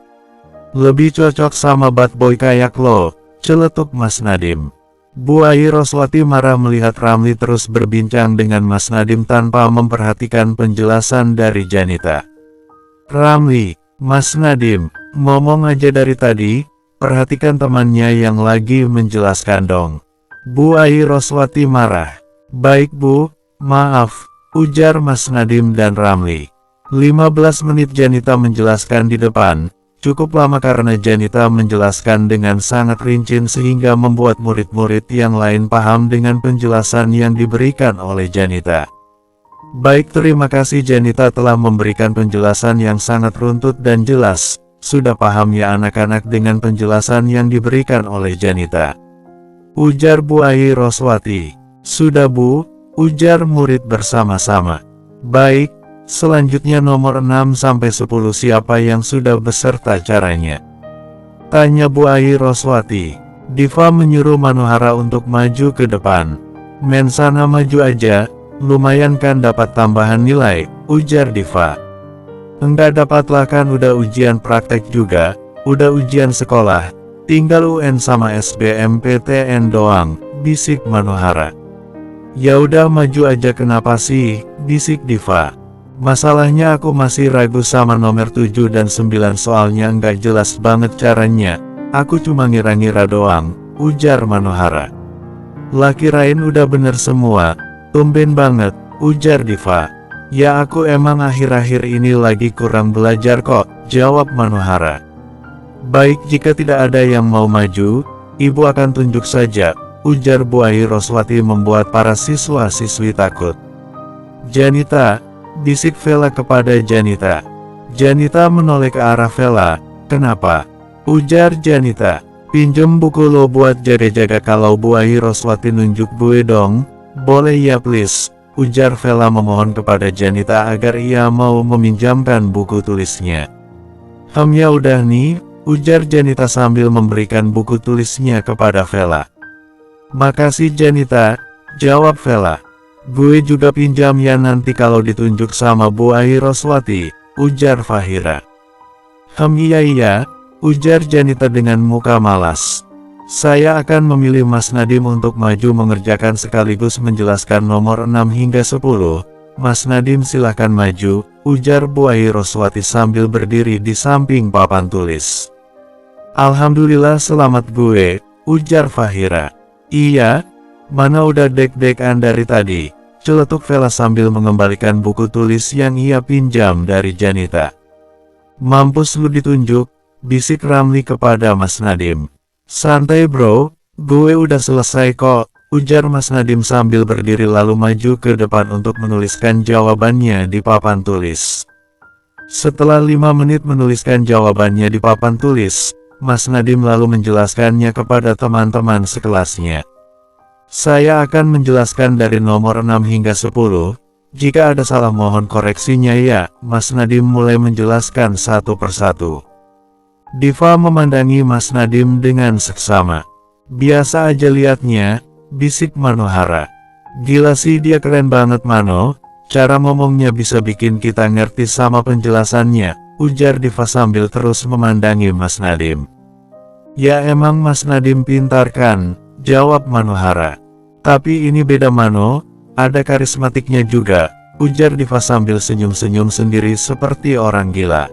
Lebih cocok sama bad boy kayak lo, celetuk Mas Nadim. Bu Ai Roswati marah melihat Ramli terus berbincang dengan Mas Nadim tanpa memperhatikan penjelasan dari Janita. Ramli, Mas Nadiem, ngomong aja dari tadi, perhatikan temannya yang lagi menjelaskan dong. Bu Ai Roswati marah. Baik Bu, maaf, ujar Mas Nadiem dan Ramli. 15 menit Janita menjelaskan di depan, cukup lama karena Janita menjelaskan dengan sangat rinci sehingga membuat murid-murid yang lain paham dengan penjelasan yang diberikan oleh Janita. Baik, terima kasih Janita telah memberikan penjelasan yang sangat runtut dan jelas. Sudah paham ya anak-anak dengan penjelasan yang diberikan oleh Janita? Ujar Bu Ai Roswati. Sudah Bu, ujar murid bersama-sama. Baik, selanjutnya nomor 6-10 siapa yang sudah beserta caranya? Tanya Bu Ai Roswati. Diva menyuruh Manohara untuk maju ke depan. Men sana maju aja, lumayan kan dapat tambahan nilai, ujar Diva. Enggak dapatlah kan udah ujian praktek juga, udah ujian sekolah, tinggal UN sama SBMPTN doang, bisik Manohara. Ya udah maju aja kenapa sih, bisik Diva. Masalahnya aku masih ragu sama nomor 7 dan 9 soalnya nggak jelas banget caranya, aku cuma ngira-ngira doang, ujar Manohara. Lah kirain udah bener semua, tumben banget, ujar Diva. Ya aku emang akhir-akhir ini lagi kurang belajar kok, jawab Manohara. Baik jika tidak ada yang mau maju, ibu akan tunjuk saja, ujar Bu Ai Roswati membuat para siswa-siswi takut. Janita, bisik Vela kepada Janita. Janita menoleh ke arah Vela. Kenapa? Ujar Janita. Pinjem buku lo buat jaga-jaga kalau Bu Ai Roswati nunjuk gue dong. Boleh ya please, ujar Vela memohon kepada Janita agar ia mau meminjamkan buku tulisnya. Ya udah nih, ujar Janita sambil memberikan buku tulisnya kepada Vela. Makasih Janita, jawab Vela. Gue juga pinjam ya nanti kalau ditunjuk sama Bu Ai Roswati, ujar Fahira. Iya, ujar Janita dengan muka malas. Saya akan memilih Mas Nadiem untuk maju mengerjakan sekaligus menjelaskan nomor 6 hingga 10. Mas Nadiem silahkan maju, ujar Bu Ai Roswati sambil berdiri di samping papan tulis. Alhamdulillah selamat gue, ujar Fahira. Iya, mana udah deg-degan dari tadi, celetuk Vela sambil mengembalikan buku tulis yang ia pinjam dari Janita. Mampus lu ditunjuk, bisik Ramli kepada Mas Nadiem. Santai bro, gue udah selesai kok, ujar Mas Nadiem sambil berdiri lalu maju ke depan untuk menuliskan jawabannya di papan tulis. Setelah 5 menit menuliskan jawabannya di papan tulis, Mas Nadiem lalu menjelaskannya kepada teman-teman sekelasnya. Saya akan menjelaskan dari nomor 6 hingga 10, jika ada salah mohon koreksinya ya, Mas Nadiem mulai menjelaskan satu persatu. Diva memandangi Mas Nadiem dengan seksama. Biasa aja liatnya, bisik Manohara. Gila sih dia keren banget Mano, cara ngomongnya bisa bikin kita ngerti sama penjelasannya, ujar Diva sambil terus memandangi Mas Nadiem. Ya emang Mas Nadiem pintar kan, jawab Manohara. Tapi ini beda Mano, ada karismatiknya juga, ujar Diva sambil senyum-senyum sendiri seperti orang gila.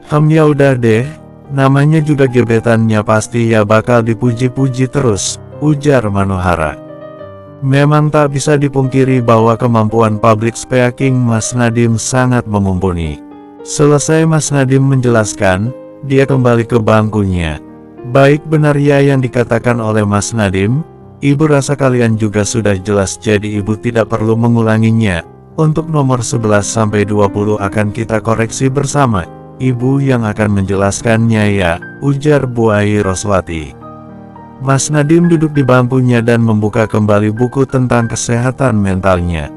Ya udah deh, namanya juga gebetannya pasti ya bakal dipuji-puji terus, ujar Manohara. Memang tak bisa dipungkiri bahwa kemampuan public speaking Mas Nadiem sangat mumpuni. Selesai Mas Nadiem menjelaskan, dia kembali ke bangkunya. Baik benar ya yang dikatakan oleh Mas Nadiem, ibu rasa kalian juga sudah jelas jadi ibu tidak perlu mengulanginya. Untuk nomor 11-20 akan kita koreksi bersama, ibu yang akan menjelaskannya ya, ujar Bu Ai Roswati. Mas Nadiem duduk di bangkunya dan membuka kembali buku tentang kesehatan mentalnya.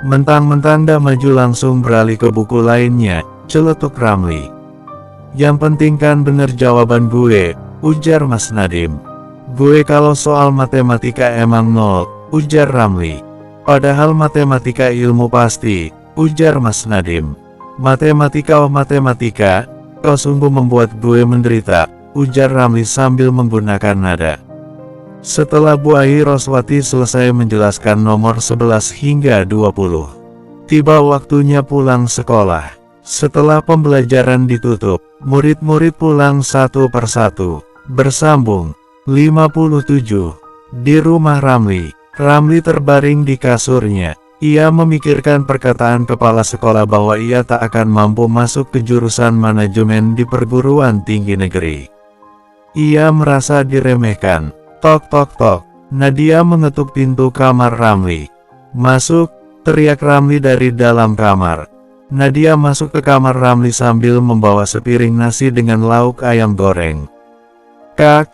Mentang-mentang dah maju langsung beralih ke buku lainnya, celetuk Ramli. Yang penting kan bener jawaban gue, ujar Mas Nadiem. Gue kalau soal matematika emang 0, ujar Ramli. Padahal matematika ilmu pasti, ujar Mas Nadiem. Matematika oh matematika, kau sungguh membuat gue menderita, ujar Ramli sambil menggunakan nada. Setelah Bu Ai Roswati selesai menjelaskan nomor 11 hingga 20, tiba waktunya pulang sekolah. Setelah pembelajaran ditutup, murid-murid pulang satu persatu. Bersambung. 57. Di rumah Ramli. Ramli terbaring di kasurnya. Ia memikirkan perkataan kepala sekolah bahwa ia tak akan mampu masuk ke jurusan manajemen di perguruan tinggi negeri. Ia merasa diremehkan. Tok tok tok. Nadia mengetuk pintu kamar Ramli. "Masuk!" teriak Ramli dari dalam kamar. Nadia masuk ke kamar Ramli sambil membawa sepiring nasi dengan lauk ayam goreng. "Kak,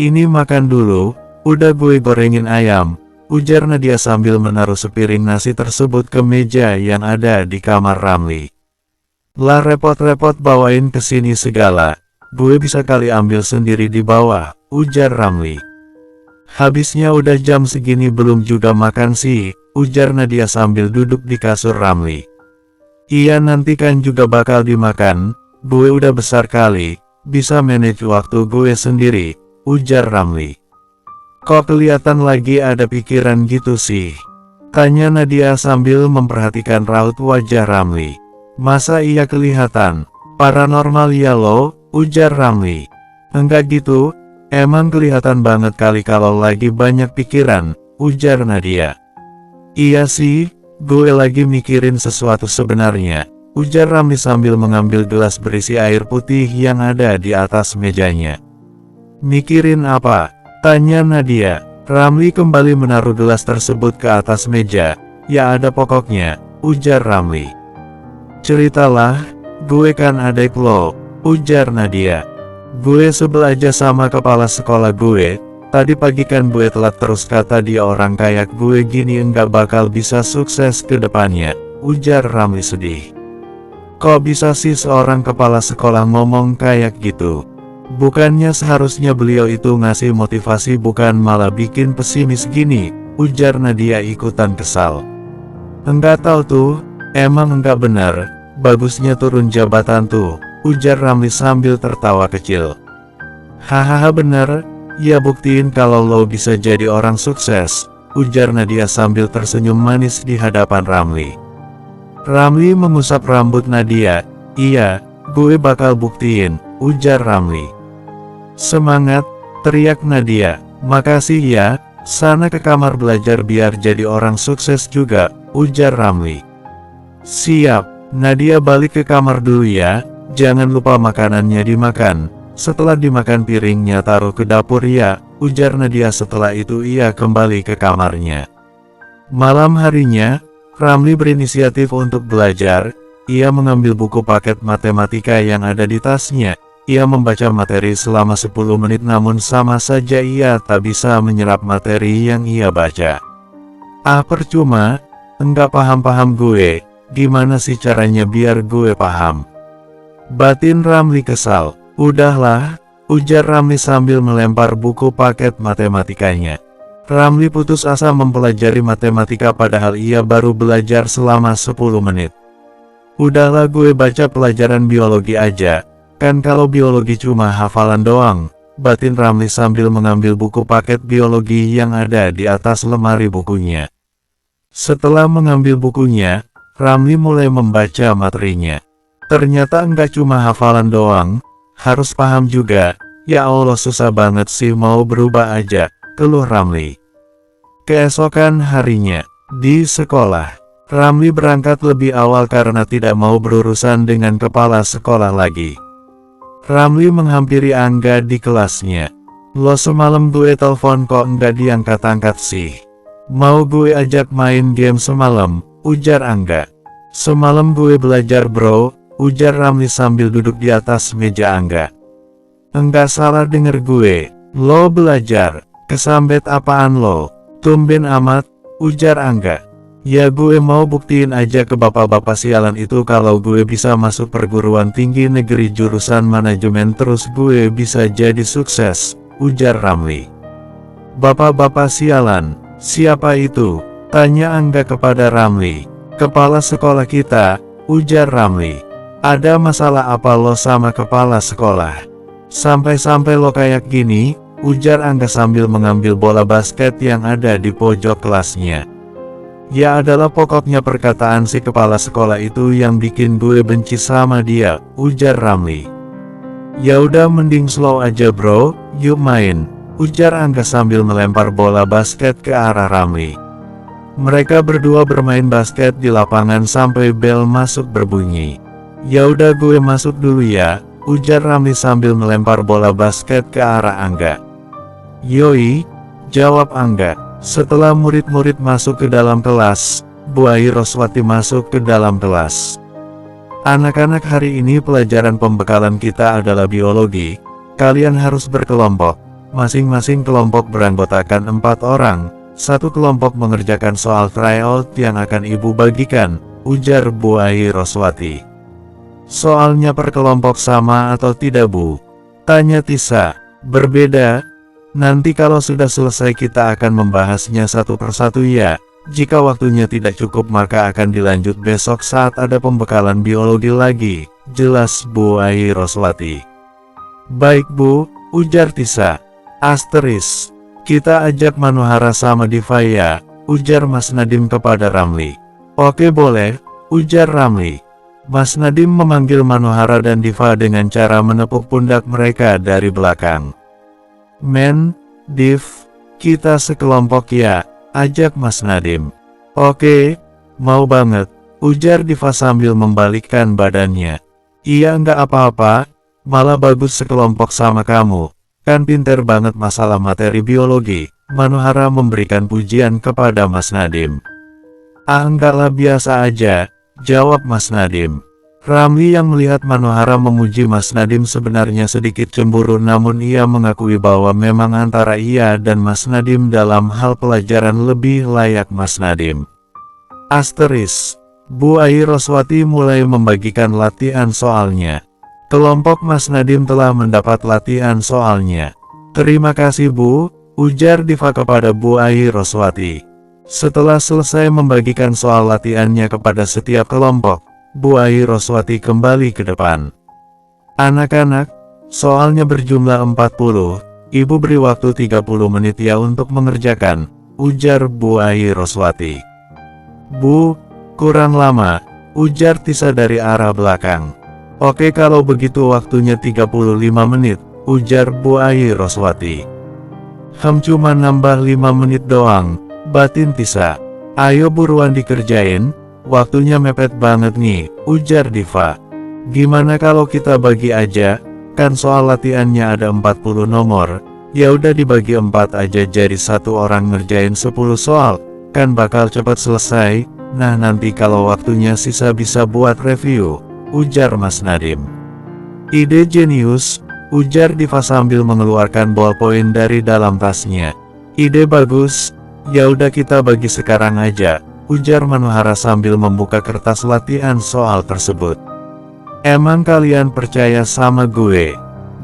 ini makan dulu, udah gue gorengin ayam," ujar Nadia sambil menaruh sepiring nasi tersebut ke meja yang ada di kamar Ramli. "Lah repot-repot bawain ke sini segala, gue bisa kali ambil sendiri di bawah," ujar Ramli. "Habisnya udah jam segini belum juga makan sih," ujar Nadia sambil duduk di kasur Ramli. "Iya nanti kan juga bakal dimakan, gue udah besar kali, bisa manage waktu gue sendiri," ujar Ramli. "Kok kelihatan lagi ada pikiran gitu sih?" tanya Nadia sambil memperhatikan raut wajah Ramli. "Masa iya kelihatan paranormal ya lo?" ujar Ramli. "Enggak gitu, emang kelihatan banget kali kalau lagi banyak pikiran," ujar Nadia. "Iya sih, gue lagi mikirin sesuatu sebenarnya," ujar Ramli sambil mengambil gelas berisi air putih yang ada di atas mejanya. "Mikirin apa?" tanya Nadia. Ramli kembali menaruh gelas tersebut ke atas meja. "Ya ada pokoknya," ujar Ramli. "Ceritalah, gue kan adik lo," ujar Nadia. "Gue sebel aja sama kepala sekolah gue. Tadi pagi kan gue telat terus kata dia orang kayak gue gini enggak bakal bisa sukses ke depannya," ujar Ramli sedih. "Kok bisa sih seorang kepala sekolah ngomong kayak gitu? Bukannya seharusnya beliau itu ngasih motivasi bukan malah bikin pesimis gini," ujar Nadia ikutan kesal. "Enggak tahu tuh, emang enggak benar, bagusnya turun jabatan tuh," ujar Ramli sambil tertawa kecil. "Hahaha bener. Ya buktiin kalau lo bisa jadi orang sukses," ujar Nadia sambil tersenyum manis di hadapan Ramli. Ramli mengusap rambut Nadia. "Iya, gue bakal buktiin," ujar Ramli. "Semangat!" teriak Nadia. "Makasih ya, sana ke kamar belajar biar jadi orang sukses juga," ujar Ramli. "Siap." Nadia balik ke kamar dulu ya, jangan lupa makanannya dimakan. Setelah dimakan piringnya taruh ke dapur ya, ujar Nadia. Setelah itu ia kembali ke kamarnya. Malam harinya, Ramli berinisiatif untuk belajar. Ia mengambil buku paket matematika yang ada di tasnya. Ia membaca materi selama 10 menit namun sama saja ia tak bisa menyerap materi yang ia baca. "Ah percuma, enggak paham-paham gue, gimana sih caranya biar gue paham?" batin Ramli kesal. "Udahlah," ujar Ramli sambil melempar buku paket matematikanya. Ramli putus asa mempelajari matematika padahal ia baru belajar selama 10 menit. "Udahlah gue baca pelajaran biologi aja, kan kalau biologi cuma hafalan doang," batin Ramli sambil mengambil buku paket biologi yang ada di atas lemari bukunya. Setelah mengambil bukunya, Ramli mulai membaca materinya. Ternyata enggak cuma hafalan doang, harus paham juga. "Ya Allah susah banget sih mau berubah aja," keluh Ramli. Keesokan harinya, di sekolah, Ramli berangkat lebih awal karena tidak mau berurusan dengan kepala sekolah lagi. Ramli menghampiri Angga di kelasnya. "Lo semalam gue telepon kok enggak diangkat-angkat sih? Mau gue ajak main game semalam," ujar Angga. "Semalam gue belajar bro," ujar Ramli sambil duduk di atas meja Angga. "Enggak salah denger gue, lo belajar, kesambet apaan lo? Tumben amat," ujar Angga. "Ya gue mau buktiin aja ke bapak-bapak sialan itu kalau gue bisa masuk perguruan tinggi negeri jurusan manajemen terus gue bisa jadi sukses," ujar Ramli. "Bapak-bapak sialan, siapa itu?" tanya Angga kepada Ramli. "Kepala sekolah kita," ujar Ramli. "Ada masalah apa lo sama kepala sekolah? Sampai-sampai lo kayak gini?" ujar Angga sambil mengambil bola basket yang ada di pojok kelasnya. Ya adalah pokoknya perkataan si kepala sekolah itu yang bikin gue benci sama dia, ujar Ramli. Ya udah mending slow aja bro, yuk main, ujar Angga sambil melempar bola basket ke arah Ramli. Mereka berdua bermain basket di lapangan sampai bel masuk berbunyi. Ya udah gue masuk dulu ya, ujar Ramli sambil melempar bola basket ke arah Angga. Yoi, jawab Angga. Setelah murid-murid masuk ke dalam kelas, Bu Ai Roswati masuk ke dalam kelas. Anak-anak, hari ini pelajaran pembekalan kita adalah biologi. Kalian harus berkelompok. Masing-masing kelompok beranggotakan 4 orang. Satu kelompok mengerjakan soal tryout yang akan ibu bagikan, ujar Bu Ai Roswati. Soalnya per kelompok sama atau tidak Bu? Tanya Tisa. Berbeda. Nanti kalau sudah selesai kita akan membahasnya satu persatu ya. Jika waktunya tidak cukup maka akan dilanjut besok saat ada pembekalan biologi lagi, jelas Bu Ai Roswati. Baik Bu, ujar Tisa. Asteris. Kita ajak Manohara sama Diva ya, ujar Mas Nadim kepada Ramli. Oke boleh, ujar Ramli. Mas Nadim memanggil Manohara dan Diva dengan cara menepuk pundak mereka dari belakang. Men, Div, kita sekelompok ya, ajak Mas Nadim. Oke, mau banget, ujar Diva sambil membalikkan badannya. Iya enggak apa-apa, malah bagus sekelompok sama kamu, kan pinter banget masalah materi biologi, Manohara memberikan pujian kepada Mas Nadim. Ah enggak lah biasa aja, jawab Mas Nadim. Ramli yang melihat Manohara memuji Mas Nadim sebenarnya sedikit cemburu, namun ia mengakui bahwa memang antara ia dan Mas Nadim dalam hal pelajaran lebih layak Mas Nadim. Asteris. Bu Ai Roswati mulai membagikan latihan soalnya. Kelompok Mas Nadim telah mendapat latihan soalnya. Terima kasih Bu, ujar Diva kepada Bu Ai Roswati. Setelah selesai membagikan soal latihannya kepada setiap kelompok, Bu Ai Roswati kembali ke depan. Anak-anak, soalnya berjumlah 40, ibu beri waktu 30 menit ya untuk mengerjakan, ujar Bu Ai Roswati. Bu, kurang lama, ujar Tisa dari arah belakang. Oke kalau begitu waktunya 35 menit, ujar Bu Ai Roswati. Cuma nambah 5 menit doang, batin Tisa. Ayo buruan dikerjain. Waktunya mepet banget nih, ujar Diva. Gimana kalau kita bagi aja, kan soal latihannya ada 40 nomor, ya udah dibagi 4 aja jadi satu orang ngerjain 10 soal, kan bakal cepat selesai, nah nanti kalau waktunya sisa bisa buat review, ujar Mas Nadim. Ide jenius, ujar Diva sambil mengeluarkan ballpoint dari dalam tasnya. Ide bagus, ya udah kita bagi sekarang aja, ujar Manohara sambil membuka kertas latihan soal tersebut. Emang kalian percaya sama gue?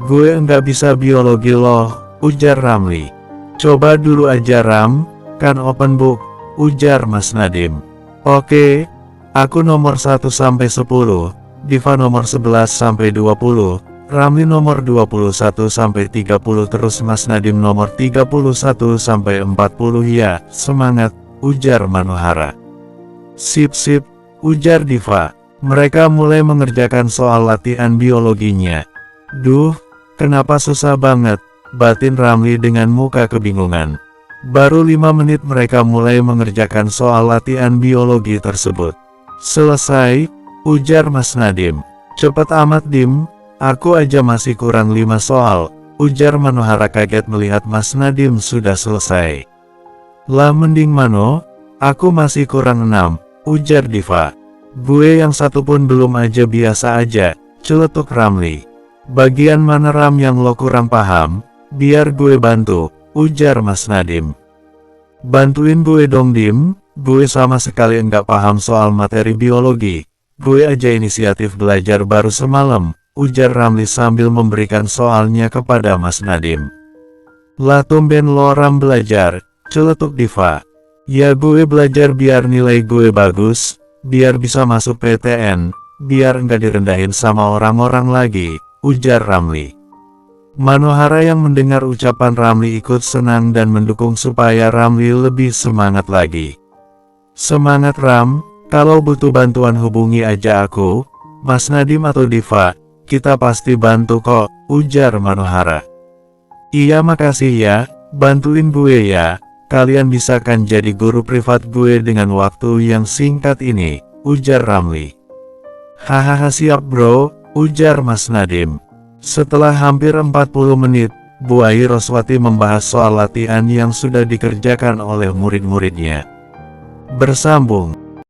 Gue enggak bisa biologi loh, ujar Ramli. Coba dulu aja Ram, kan open book, ujar Mas Nadim. Oke, aku nomor 1 sampai 10, Diva nomor 11 sampai 20, Ramli nomor 21 sampai 30 terus Mas Nadim nomor 31 sampai 40 ya, semangat, ujar Manohara. Sip sip, ujar Diva. Mereka mulai mengerjakan soal latihan biologinya. Duh, kenapa susah banget, batin Ramli dengan muka kebingungan. Baru 5 menit mereka mulai mengerjakan soal latihan biologi tersebut. Selesai, ujar Mas Nadim. Cepet amat Dim, aku aja masih kurang 5 soal, ujar Manohara kaget melihat Mas Nadim sudah selesai. Lah mending Mano, aku masih kurang 6, ujar Diva. Gue yang satu pun belum aja biasa aja, celetuk Ramli. Bagian mana Ram yang lo kurang paham, biar gue bantu, ujar Mas Nadim. Bantuin gue dong Dim, gue sama sekali enggak paham soal materi biologi. Gue aja inisiatif belajar baru semalam, ujar Ramli sambil memberikan soalnya kepada Mas Nadim. Lah tumben lo Ram belajar, celetuk Diva. Ya gue belajar biar nilai gue bagus, biar bisa masuk PTN, biar enggak direndahin sama orang-orang lagi, ujar Ramli. Manohara yang mendengar ucapan Ramli ikut senang dan mendukung supaya Ramli lebih semangat lagi. Semangat Ram, kalau butuh bantuan hubungi aja aku, Mas Nadim atau Diva, kita pasti bantu kok, ujar Manohara. Iya makasih ya, bantuin gue ya, kalian bisa kan jadi guru privat gue dengan waktu yang singkat ini, ujar Ramli. Hahaha siap bro, ujar Mas Nadim. Setelah hampir 40 menit, Bu Ai Roswati membahas soal latihan yang sudah dikerjakan oleh murid-muridnya. Bersambung.